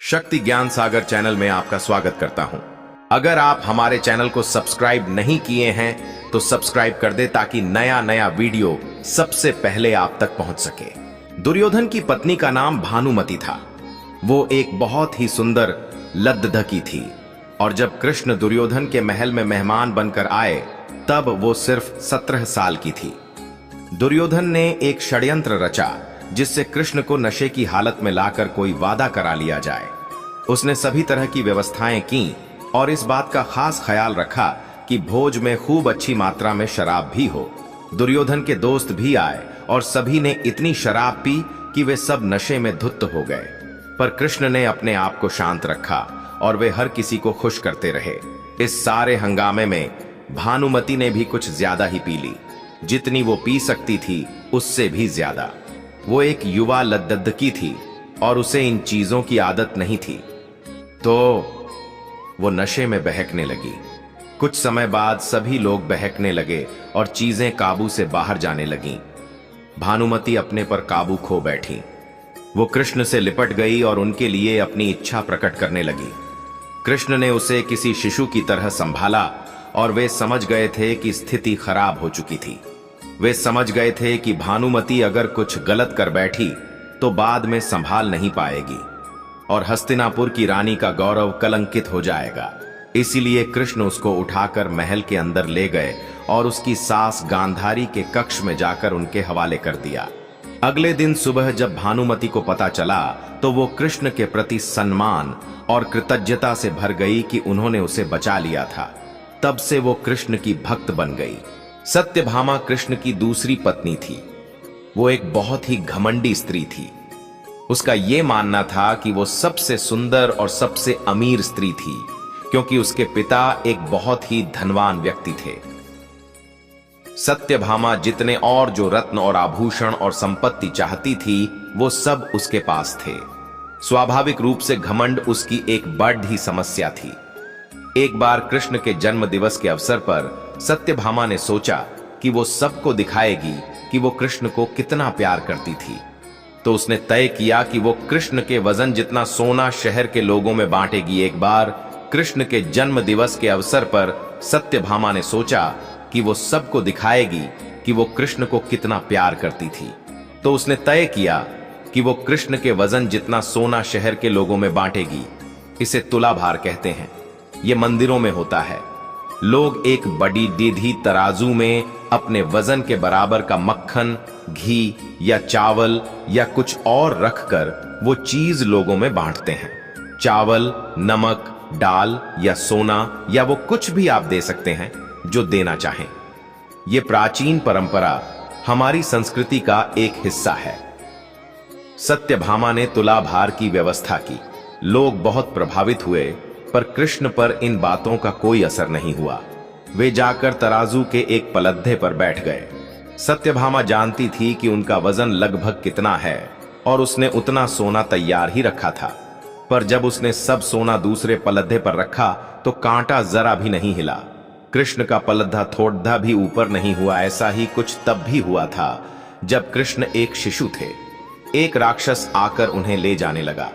शक्ति ज्ञान सागर चैनल में आपका स्वागत करता हूं। अगर आप हमारे चैनल को सब्सक्राइब नहीं किए हैं तो सब्सक्राइब कर दे ताकि नया नया वीडियो सबसे पहले आप तक पहुंच सके। दुर्योधन की पत्नी का नाम भानुमति था। वो एक बहुत ही सुंदर लद्दकी थी और जब कृष्ण दुर्योधन के महल में मेहमान बनकर आए तब वो सिर्फ 17 साल की थी। दुर्योधन ने एक षड्यंत्र रचा जिससे कृष्ण को नशे की हालत में लाकर कोई वादा करा लिया जाए। उसने सभी तरह की व्यवस्थाएं की और इस बात का खास ख्याल रखा कि भोज में खूब अच्छी मात्रा में शराब भी हो। दुर्योधन के दोस्त भी आए और सभी ने इतनी शराब पी कि वे सब नशे में धुत हो गए, पर कृष्ण ने अपने आप को शांत रखा और वे हर किसी को खुश करते रहे। इस सारे हंगामे में भानुमति ने भी कुछ ज्यादा ही पी ली। जितनी वो पी सकती थी उससे भी ज्यादा। वो एक युवा लद्दकी थी और उसे इन चीजों की आदत नहीं थी, तो वो नशे में बहकने लगी। कुछ समय बाद सभी लोग बहकने लगे और चीजें काबू से बाहर जाने लगीं। भानुमति अपने पर काबू खो बैठी। वो कृष्ण से लिपट गई और उनके लिए अपनी इच्छा प्रकट करने लगी। कृष्ण ने उसे किसी शिशु की तरह संभाला और वे समझ गए थे कि स्थिति खराब हो चुकी थी। वे समझ गए थे कि भानुमति अगर कुछ गलत कर बैठी तो बाद में संभाल नहीं पाएगी और हस्तिनापुर की रानी का गौरव कलंकित हो जाएगा। इसीलिए कृष्ण उसको उठाकर महल के अंदर ले गए और उसकी सास गांधारी के कक्ष में जाकर उनके हवाले कर दिया। अगले दिन सुबह जब भानुमति को पता चला तो वो कृष्ण के प्रति सम्मान और कृतज्ञता से भर गई कि उन्होंने उसे बचा लिया था। तब से वो कृष्ण की भक्त बन गई। सत्यभामा कृष्ण की दूसरी पत्नी थी। वो एक बहुत ही घमंडी स्त्री थी। उसका यह मानना था कि वो सबसे सुंदर और सबसे अमीर स्त्री थी क्योंकि उसके पिता एक बहुत ही धनवान व्यक्ति थे। सत्यभामा जितने और जो रत्न और आभूषण और संपत्ति चाहती थी वो सब उसके पास थे। स्वाभाविक रूप से घमंड उसकी एक बड़ी समस्या थी। एक बार कृष्ण के जन्म दिवस के अवसर पर सत्यभामा ने सोचा कि वो सबको दिखाएगी कि वो कृष्ण को कितना प्यार करती थी। तो उसने तय किया कि वो कृष्ण के वजन जितना सोना शहर के लोगों में बांटेगी। एक बार कृष्ण के जन्म दिवस के अवसर पर सत्यभामा ने सोचा कि वो सबको दिखाएगी कि वो कृष्ण को कितना प्यार करती थी। तो उसने तय किया कि वो कृष्ण के वजन जितना सोना शहर के लोगों में बांटेगी। इसे तुलाभार कहते हैं। ये मंदिरों में होता है। लोग एक बड़ी दीधी तराजू में अपने वजन के बराबर का मक्खन, घी या चावल या कुछ और रखकर वो चीज लोगों में बांटते हैं। चावल, नमक, दाल या सोना या वो कुछ भी आप दे सकते हैं जो देना चाहें। ये प्राचीन परंपरा हमारी संस्कृति का एक हिस्सा है। सत्यभामा ने तुलाभार की व्यवस्था की। लोग बहुत प्रभावित हुए, पर कृष्ण पर इन बातों का कोई असर नहीं हुआ। वे जाकर तराजू के एक पलद्धे पर बैठ गए। सत्यभामा जानती थी कि उनका वजन लगभग कितना है और उसने उतना सोना तैयार ही रखा था, पर जब उसने सब सोना दूसरे पलद्धे पर रखा तो कांटा जरा भी नहीं हिला। कृष्ण का पलद्धा थोड़ा भी ऊपर नहीं हुआ। ऐसा ही कुछ तब भी हुआ था जब कृष्ण एक शिशु थे। एक राक्षस आकर उन्हें ले जाने लगा।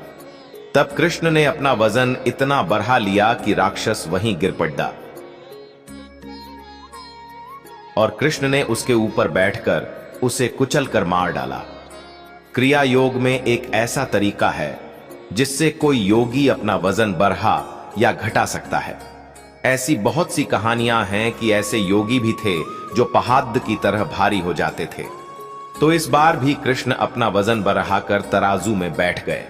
तब कृष्ण ने अपना वजन इतना बढ़ा लिया कि राक्षस वहीं गिर पड़ा और कृष्ण ने उसके ऊपर बैठकर उसे कुचलकर मार डाला। क्रिया योग में एक ऐसा तरीका है जिससे कोई योगी अपना वजन बढ़ा या घटा सकता है। ऐसी बहुत सी कहानियां हैं कि ऐसे योगी भी थे जो पहाड़ की तरह भारी हो जाते थे। तो इस बार भी कृष्ण अपना वजन बढ़ाकर तराजू में बैठ गए।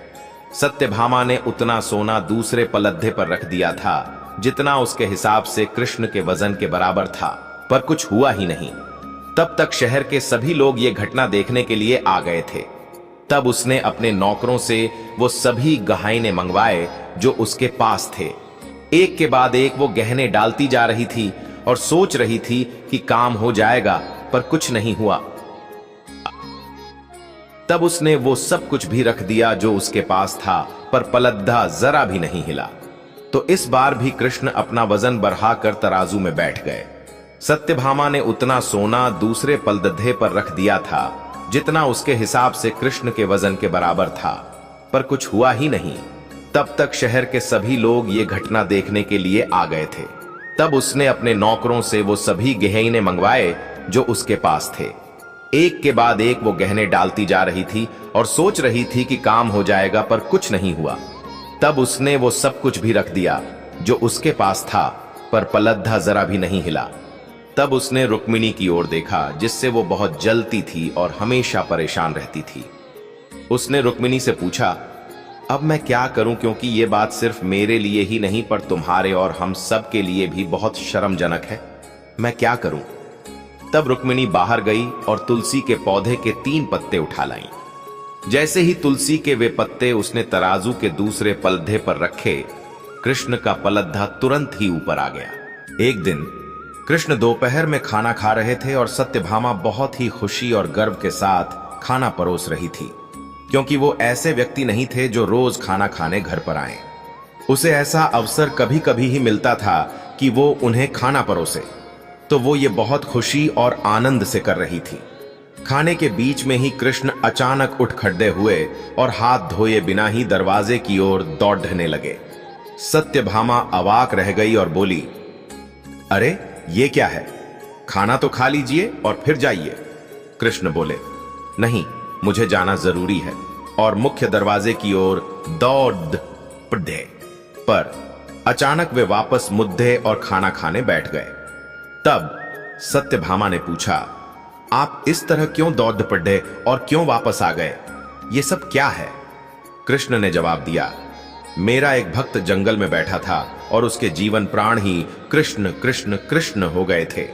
सत्यभामा ने उतना सोना दूसरे पलद्धे पर रख दिया था जितना उसके हिसाब से कृष्ण के वजन के बराबर था, पर कुछ हुआ ही नहीं। तब तक शहर के सभी लोग ये घटना देखने के लिए आ गए थे। तब उसने अपने नौकरों से वो सभी गहने मंगवाए जो उसके पास थे। एक के बाद एक वो गहने डालती जा रही थी और सोच रही थी कि काम हो जाएगा, पर कुछ नहीं हुआ। तब उसने वो सब कुछ भी रख दिया जो उसके पास था, पर पलद्धा जरा भी नहीं हिला। तो इस बार भी कृष्ण अपना वजन बढ़ाकर तराजू में बैठ गए। सत्यभामा ने उतना सोना दूसरे पलद्धे पर रख दिया था जितना उसके हिसाब से कृष्ण के वजन के बराबर था, पर कुछ हुआ ही नहीं। तब तक शहर के सभी लोग ये घटना देखने के लिए आ गए थे। तब उसने अपने नौकरों से वो सभी गहने मंगवाए जो उसके पास थे। एक के बाद एक वो गहने डालती जा रही थी और सोच रही थी कि काम हो जाएगा, पर कुछ नहीं हुआ। तब उसने वो सब कुछ भी रख दिया जो उसके पास था, पर पलद्धा जरा भी नहीं हिला। तब उसने रुक्मिणी की ओर देखा, जिससे वो बहुत जलती थी और हमेशा परेशान रहती थी। उसने रुक्मिणी से पूछा, अब मैं क्या करूं, क्योंकि ये बात सिर्फ मेरे लिए ही नहीं पर तुम्हारे और हम सब के लिए भी बहुत शर्मजनक है। मैं क्या करूं? तब रुक्मिणी बाहर गई और तुलसी के पौधे के 3 पत्ते उठा लाई। जैसे ही तुलसी के वे पत्ते उसने तराजू के दूसरे पलधे पर रखे, कृष्ण का पलद्धा तुरंत ही ऊपर आ गया। एक दिन कृष्ण दोपहर में खाना खा रहे थे और सत्यभामा बहुत ही खुशी और गर्व के साथ खाना परोस रही थी, क्योंकि वो ऐसे व्यक्ति नहीं थे जो रोज खाना खाने घर पर आए। उसे ऐसा अवसर कभी कभी ही मिलता था कि वो उन्हें खाना परोसे, तो वो ये बहुत खुशी और आनंद से कर रही थी। खाने के बीच में ही कृष्ण अचानक उठ खड़े हुए और हाथ धोए बिना ही दरवाजे की ओर दौड़ने लगे। सत्यभामा अवाक रह गई और बोली, अरे ये क्या है? खाना तो खा लीजिए और फिर जाइए। कृष्ण बोले, नहीं, मुझे जाना जरूरी है, और मुख्य दरवाजे की ओर दौड़ पड़े। पर अचानक वे वापस मुद्दे और खाना खाने बैठ गए। तब सत्यभामा ने पूछा, आप इस तरह क्यों दौड़ पड़े और क्यों वापस आ गए? ये सब क्या है? कृष्ण ने जवाब दिया, मेरा एक भक्त जंगल में बैठा था और उसके जीवन प्राण ही कृष्ण कृष्ण कृष्ण हो गए थे।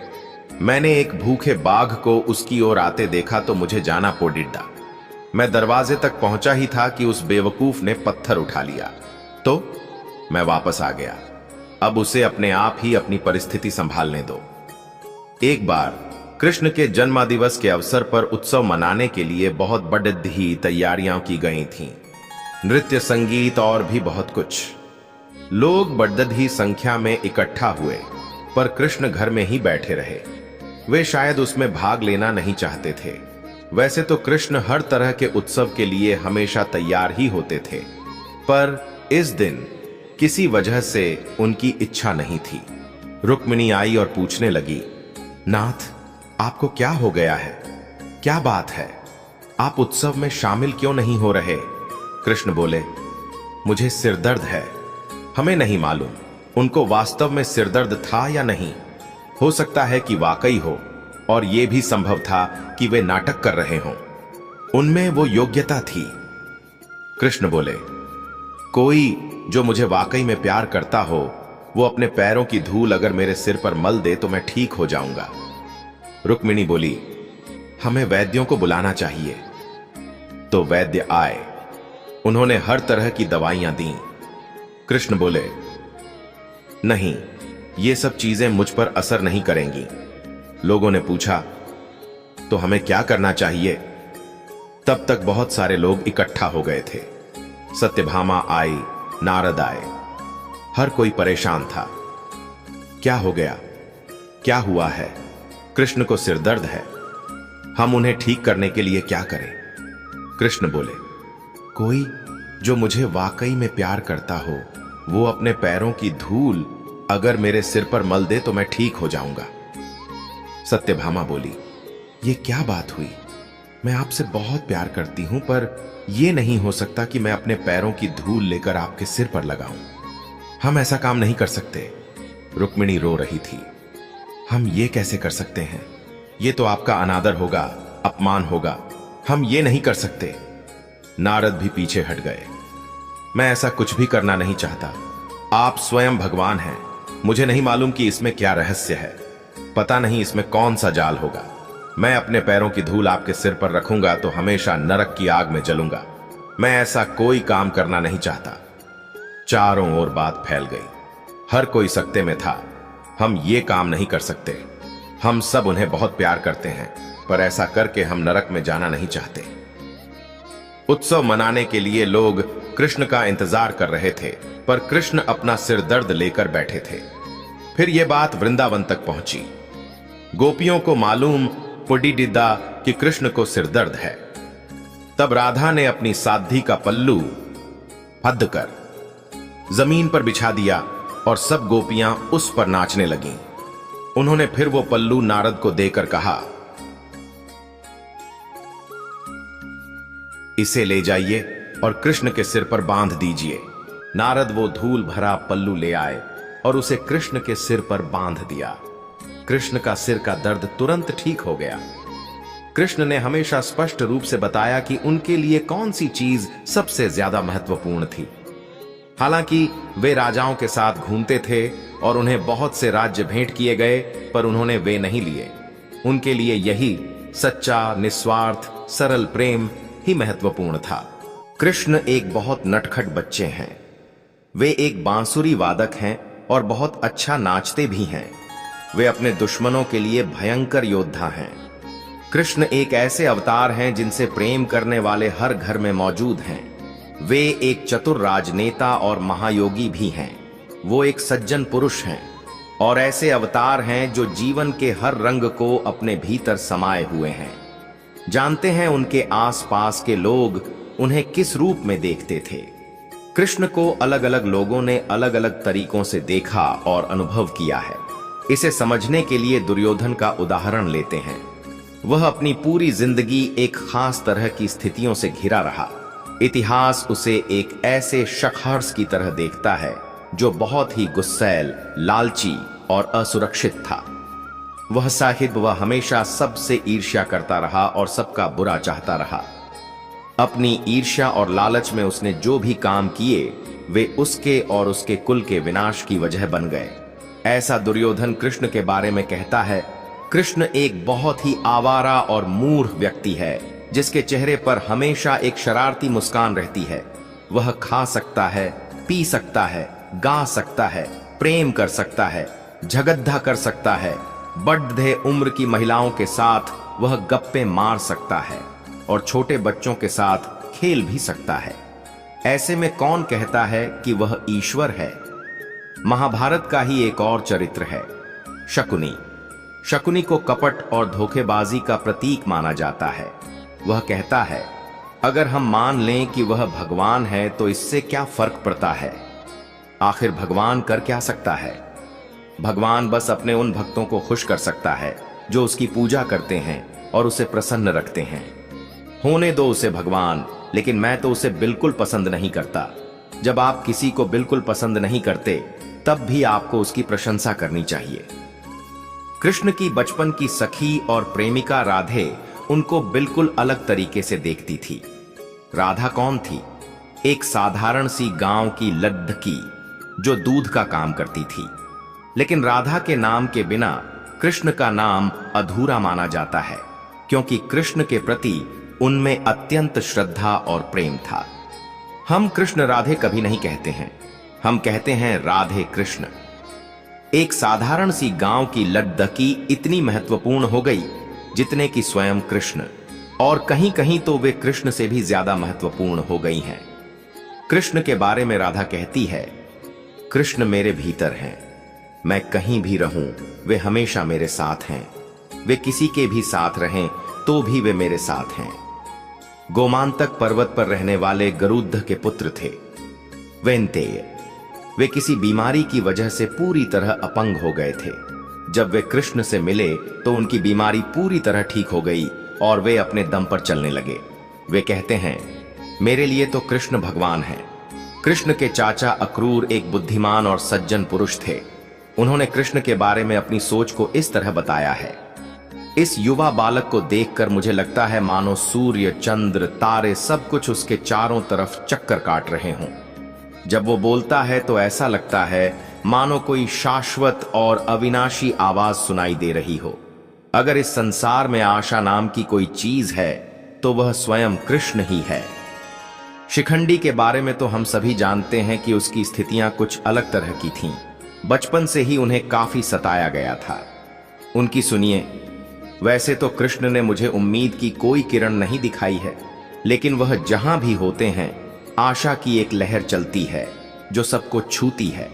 मैंने एक भूखे बाघ को उसकी ओर आते देखा तो मुझे जाना पोडिड्डा। मैं दरवाजे तक पहुंचा ही था कि उस बेवकूफ ने पत्थर उठा लिया, तो मैं वापस आ गया। अब उसे अपने आप ही अपनी परिस्थिति संभालने दो। एक बार कृष्ण के जन्मदिवस के अवसर पर उत्सव मनाने के लिए बहुत बड़ी तैयारियां की गई थीं। नृत्य, संगीत और भी बहुत कुछ। लोग बड़ी संख्या में इकट्ठा हुए, पर कृष्ण घर में ही बैठे रहे। वे शायद उसमें भाग लेना नहीं चाहते थे। वैसे तो कृष्ण हर तरह के उत्सव के लिए हमेशा तैयार ही होते थे, पर इस दिन किसी वजह से उनकी इच्छा नहीं थी। रुक्मिणी आई और पूछने लगी, नाथ, आपको क्या हो गया है? क्या बात है? आप उत्सव में शामिल क्यों नहीं हो रहे? कृष्ण बोले, मुझे सिरदर्द है। हमें नहीं मालूम उनको वास्तव में सिरदर्द था या नहीं। हो सकता है कि वाकई हो, और यह भी संभव था कि वे नाटक कर रहे हों। उनमें वो योग्यता थी। कृष्ण बोले, कोई जो मुझे वाकई में प्यार करता हो, वो अपने पैरों की धूल अगर मेरे सिर पर मल दे तो मैं ठीक हो जाऊंगा। रुक्मिणी बोली, हमें वैद्यों को बुलाना चाहिए। तो वैद्य आए। उन्होंने हर तरह की दवाइयां दी। कृष्ण बोले, नहीं, ये सब चीजें मुझ पर असर नहीं करेंगी। लोगों ने पूछा, तो हमें क्या करना चाहिए? तब तक बहुत सारे लोग इकट्ठा हो गए थे। सत्यभामा आई, नारद आए। हर कोई परेशान था। क्या हो गया? क्या हुआ है? कृष्ण को सिरदर्द है। हम उन्हें ठीक करने के लिए क्या करें? कृष्ण बोले, कोई जो मुझे वाकई में प्यार करता हो, वो अपने पैरों की धूल अगर मेरे सिर पर मल दे तो मैं ठीक हो जाऊंगा। सत्यभामा बोली, ये क्या बात हुई? मैं आपसे बहुत प्यार करती हूं, पर यह नहीं हो सकता कि मैं अपने पैरों की धूल लेकर आपके सिर पर लगाऊं। हम ऐसा काम नहीं कर सकते। रुक्मिणी रो रही थी। हम ये कैसे कर सकते हैं? ये तो आपका अनादर होगा, अपमान होगा। हम ये नहीं कर सकते। नारद भी पीछे हट गए। मैं ऐसा कुछ भी करना नहीं चाहता। आप स्वयं भगवान हैं। मुझे नहीं मालूम कि इसमें क्या रहस्य है। पता नहीं इसमें कौन सा जाल होगा। मैं अपने पैरों की धूल आपके सिर पर रखूंगा तो हमेशा नरक की आग में जलूंगा। मैं ऐसा कोई काम करना नहीं चाहता। चारों ओर बात फैल गई। हर कोई सकते में था। हम ये काम नहीं कर सकते। हम सब उन्हें बहुत प्यार करते हैं, पर ऐसा करके हम नरक में जाना नहीं चाहते। उत्सव मनाने के लिए लोग कृष्ण का इंतजार कर रहे थे, पर कृष्ण अपना सिर दर्द लेकर बैठे थे। फिर यह बात वृंदावन तक पहुंची। गोपियों को मालूम पुडिडिदा कि कृष्ण को सिर दर्द है। तब राधा ने अपनी साध्वी का पल्लू फद कर जमीन पर बिछा दिया और सब गोपियां उस पर नाचने लगीं। उन्होंने फिर वो पल्लू नारद को देकर कहा, इसे ले जाइए और कृष्ण के सिर पर बांध दीजिए। नारद वो धूल भरा पल्लू ले आए और उसे कृष्ण के सिर पर बांध दिया। कृष्ण का सिर का दर्द तुरंत ठीक हो गया। कृष्ण ने हमेशा स्पष्ट रूप से बताया कि उनके लिए कौन सी चीज सबसे ज्यादा महत्वपूर्ण थी। हालांकि वे राजाओं के साथ घूमते थे और उन्हें बहुत से राज्य भेंट किए गए, पर उन्होंने वे नहीं लिए। उनके लिए यही सच्चा, निस्वार्थ, सरल प्रेम ही महत्वपूर्ण था। कृष्ण एक बहुत नटखट बच्चे हैं। वे एक बांसुरी वादक हैं और बहुत अच्छा नाचते भी हैं। वे अपने दुश्मनों के लिए भयंकर योद्धा हैं। कृष्ण एक ऐसे अवतार हैं जिनसे प्रेम करने वाले हर घर में मौजूद हैं। वे एक चतुर राजनेता और महायोगी भी हैं। वो एक सज्जन पुरुष हैं और ऐसे अवतार हैं जो जीवन के हर रंग को अपने भीतर समाये हुए हैं। जानते हैं उनके आसपास के लोग उन्हें किस रूप में देखते थे। कृष्ण को अलग अलग लोगों ने अलग अलग तरीकों से देखा और अनुभव किया है। इसे समझने के लिए दुर्योधन का उदाहरण लेते हैं। वह अपनी पूरी जिंदगी एक खास तरह की स्थितियों से घिरा रहा। इतिहास उसे एक ऐसे शखहर्ष की तरह देखता है जो बहुत ही गुस्सैल, लालची और असुरक्षित था। वह साहिब वह हमेशा सबसे ईर्ष्या करता रहा और सबका बुरा चाहता रहा। अपनी ईर्ष्या और लालच में उसने जो भी काम किए वे उसके और उसके कुल के विनाश की वजह बन गए। ऐसा दुर्योधन कृष्ण के बारे में कहता है, कृष्ण एक बहुत ही आवारा और मूर्ख व्यक्ति है जिसके चेहरे पर हमेशा एक शरारती मुस्कान रहती है। वह खा सकता है, पी सकता है, गा सकता है, प्रेम कर सकता है, झगड्डा कर सकता है, बढ़े उम्र की महिलाओं के साथ वह गप्पे मार सकता है और छोटे बच्चों के साथ खेल भी सकता है। ऐसे में कौन कहता है कि वह ईश्वर है? महाभारत का ही एक और चरित्र है, शकुनी। शकुनी को कपट और धोखेबाजी का प्रतीक माना जाता है। वह कहता है, अगर हम मान लें कि वह भगवान है तो इससे क्या फर्क पड़ता है? आखिर भगवान कर क्या सकता है? भगवान बस अपने उन भक्तों को खुश कर सकता है जो उसकी पूजा करते हैं और उसे प्रसन्न रखते हैं। होने दो उसे भगवान, लेकिन मैं तो उसे बिल्कुल पसंद नहीं करता। जब आप किसी को बिल्कुल पसंद नहीं करते तब भी आपको उसकी प्रशंसा करनी चाहिए। कृष्ण की बचपन की सखी और प्रेमिका राधे उनको बिल्कुल अलग तरीके से देखती थी। राधा कौन थी? एक साधारण सी गांव की लड़की जो दूध का काम करती थी। लेकिन राधा के नाम के बिना कृष्ण का नाम अधूरा माना जाता है, क्योंकि कृष्ण के प्रति उनमें अत्यंत श्रद्धा और प्रेम था। हम कृष्ण राधे कभी नहीं कहते हैं, हम कहते हैं राधे कृष्ण। एक साधारण सी गांव की लड़की इतनी महत्वपूर्ण हो गई जितने कि स्वयं कृष्ण, और कहीं कहीं तो वे कृष्ण से भी ज्यादा महत्वपूर्ण हो गई हैं। कृष्ण के बारे में राधा कहती है, कृष्ण मेरे भीतर हैं, मैं कहीं भी रहूं वे हमेशा मेरे साथ हैं। वे किसी के भी साथ रहें तो भी वे मेरे साथ हैं। गोमांतक पर्वत पर रहने वाले गरुड़ के पुत्र थे वेंतेय। वे किसी बीमारी की वजह से पूरी तरह अपंग हो गए थे। जब वे कृष्ण से मिले तो उनकी बीमारी पूरी तरह ठीक हो गई और वे अपने दम पर चलने लगे। वे कहते हैं, मेरे लिए तो कृष्ण भगवान हैं। कृष्ण के चाचा अक्रूर एक बुद्धिमान और सज्जन पुरुष थे। उन्होंने कृष्ण के बारे में अपनी सोच को इस तरह बताया है, इस युवा बालक को देखकर मुझे लगता है मानो सूर्य, चंद्र, तारे सब कुछ उसके चारों तरफ चक्कर काट रहे हों। जब वो बोलता है तो ऐसा लगता है मानो कोई शाश्वत और अविनाशी आवाज सुनाई दे रही हो। अगर इस संसार में आशा नाम की कोई चीज है तो वह स्वयं कृष्ण ही है। शिखंडी के बारे में तो हम सभी जानते हैं कि उसकी स्थितियां कुछ अलग तरह की थीं। बचपन से ही उन्हें काफी सताया गया था। उनकी सुनिए, वैसे तो कृष्ण ने मुझे उम्मीद की कोई किरण नहीं दिखाई है, लेकिन वह जहां भी होते हैं आशा की एक लहर चलती है जो सबको छूती है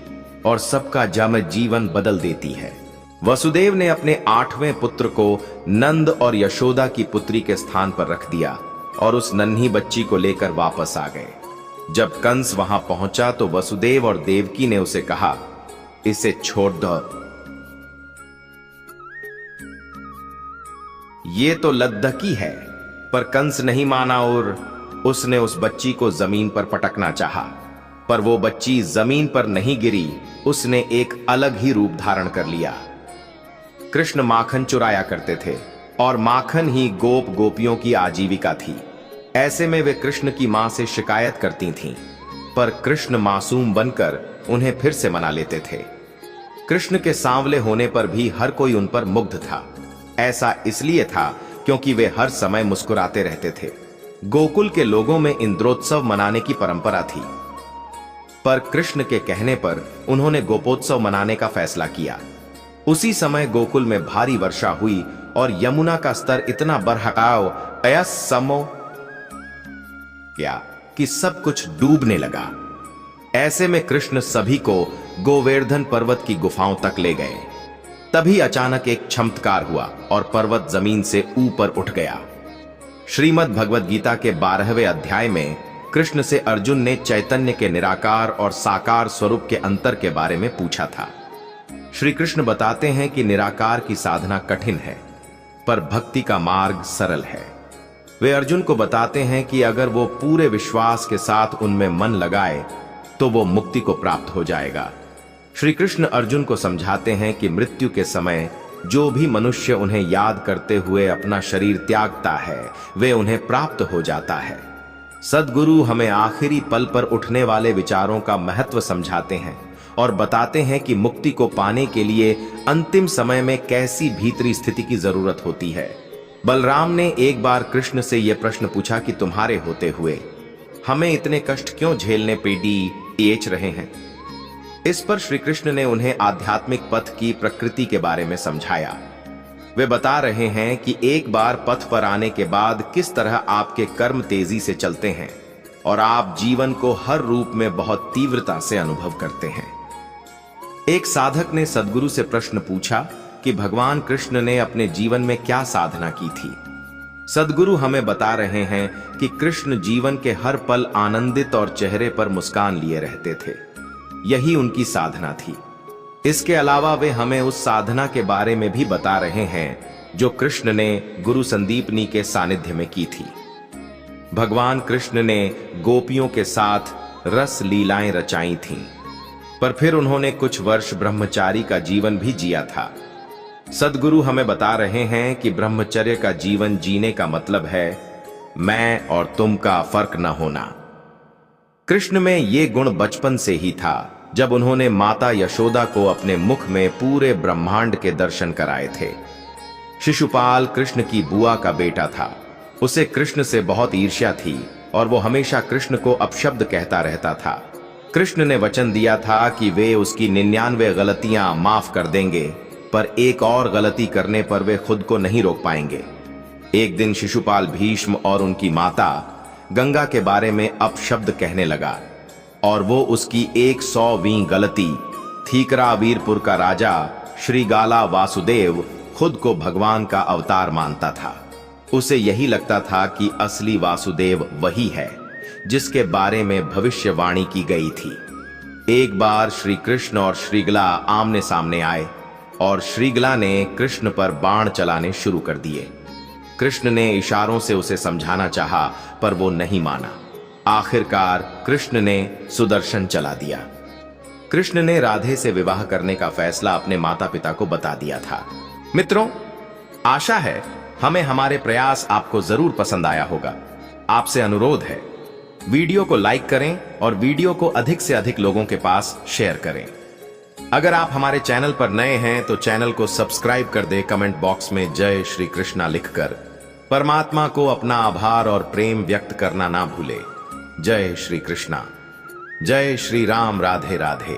और सबका जीवन बदल देती है। वसुदेव ने अपने 8वें पुत्र को नंद और यशोदा की पुत्री के स्थान पर रख दिया और उस नन्ही बच्ची को लेकर वापस आ गए। जब कंस वहां पहुंचा तो वसुदेव और देवकी ने उसे कहा, इसे छोड़ दो, ये तो लद्दकी है। पर कंस नहीं माना और उसने उस बच्ची को जमीन पर पटकना चाहा, पर वो बच्ची जमीन पर नहीं गिरी, उसने एक अलग ही रूप धारण कर लिया। कृष्ण माखन चुराया करते थे और माखन ही गोप गोपियों की आजीविका थी। ऐसे में वे कृष्ण की मां से शिकायत करती थीं, पर कृष्ण मासूम बनकर उन्हें फिर से मना लेते थे। कृष्ण के सांवले होने पर भी हर कोई उन पर मुग्ध था। ऐसा इसलिए था क्योंकि वे हर समय मुस्कुराते रहते थे। गोकुल के लोगों में इंद्रोत्सव मनाने की परंपरा थी, पर कृष्ण के कहने पर उन्होंने गोपोत्सव मनाने का फैसला किया। उसी समय गोकुल में भारी वर्षा हुई और यमुना का स्तर इतना बढ़ाव असमो क्या कि सब कुछ डूबने लगा। ऐसे में कृष्ण सभी को गोवर्धन पर्वत की गुफाओं तक ले गए। तभी अचानक एक चमत्कार हुआ और पर्वत जमीन से ऊपर उठ गया। श्रीमद् भगवद गीता के 12वें अध्याय में कृष्ण से अर्जुन ने चैतन्य के निराकार और साकार स्वरूप के अंतर के बारे में पूछा था। श्री कृष्ण बताते हैं कि निराकार की साधना कठिन है, पर भक्ति का मार्ग सरल है। वे अर्जुन को बताते हैं कि अगर वो पूरे विश्वास के साथ उनमें मन लगाए तो वो मुक्ति को प्राप्त हो जाएगा। श्री कृष्ण अर्जुन को समझाते हैं कि मृत्यु के समय जो भी मनुष्य उन्हें याद करते हुए अपना शरीर त्यागता है, वे उन्हें प्राप्त हो जाता है। सद्गुरु हमें आखिरी पल पर उठने वाले विचारों का महत्व समझाते हैं और बताते हैं कि मुक्ति को पाने के लिए अंतिम समय में कैसी भीतरी स्थिति की जरूरत होती है। बलराम ने एक बार कृष्ण से यह प्रश्न पूछा कि तुम्हारे होते हुए हमें इतने कष्ट क्यों झेलने पेच रहे हैं। इस पर श्री कृष्ण ने उन्हें आध्यात्मिक पथ की प्रकृति के बारे में समझाया। वे बता रहे हैं कि एक बार पथ पर आने के बाद किस तरह आपके कर्म तेजी से चलते हैं और आप जीवन को हर रूप में बहुत तीव्रता से अनुभव करते हैं। एक साधक ने सद्गुरु से प्रश्न पूछा कि भगवान कृष्ण ने अपने जीवन में क्या साधना की थी। सद्गुरु हमें बता रहे हैं कि कृष्ण जीवन के हर पल आनंदित और चेहरे पर मुस्कान लिए रहते थे। यही उनकी साधना थी। इसके अलावा वे हमें उस साधना के बारे में भी बता रहे हैं जो कृष्ण ने गुरु संदीपनी के सानिध्य में की थी। भगवान कृष्ण ने गोपियों के साथ रस लीलाएं रचाई थीं, पर फिर उन्होंने कुछ वर्ष ब्रह्मचारी का जीवन भी जिया था। सद्गुरु हमें बता रहे हैं कि ब्रह्मचर्य का जीवन जीने का मतलब है मैं और तुम का फर्क न होना। कृष्ण में ये गुण बचपन से ही था, जब उन्होंने माता यशोदा को अपने मुख में पूरे ब्रह्मांड के दर्शन कराए थे। शिशुपाल कृष्ण की बुआ का बेटा था। उसे कृष्ण से बहुत ईर्ष्या थी और वो हमेशा कृष्ण को अपशब्द कहता रहता था। कृष्ण ने वचन दिया था कि वे उसकी 99 गलतियां माफ कर देंगे, पर एक और गलती करने पर वे खुद को नहीं रोक पाएंगे। एक दिन शिशुपाल भीष्म और उनकी माता गंगा के बारे में अपशब्द कहने लगा और वो उसकी 100वीं गलती थीकरा वीरपुर का राजा श्रीगाला वासुदेव खुद को भगवान का अवतार मानता था। उसे यही लगता था कि असली वासुदेव वही है जिसके बारे में भविष्यवाणी की गई थी। एक बार श्री कृष्ण और श्रीगला आमने सामने आए और श्रीगला ने कृष्ण पर बाण चलाने शुरू कर दिए। कृष्ण ने इशारों से उसे समझाना चाहा, पर वो नहीं माना। आखिरकार कृष्ण ने सुदर्शन चला दिया। कृष्ण ने राधे से विवाह करने का फैसला अपने माता पिता को बता दिया था। मित्रों, आशा है हमें हमारे प्रयास आपको जरूर पसंद आया होगा। आपसे अनुरोध है, वीडियो को लाइक करें और वीडियो को अधिक से अधिक लोगों के पास शेयर करें। अगर आप हमारे चैनल पर नए हैं तो चैनल को सब्सक्राइब कर दे। कमेंट बॉक्स में जय श्री कृष्णा लिखकर परमात्मा को अपना आभार और प्रेम व्यक्त करना ना भूले। जय श्री कृष्णा। जय श्री राम। राधे राधे।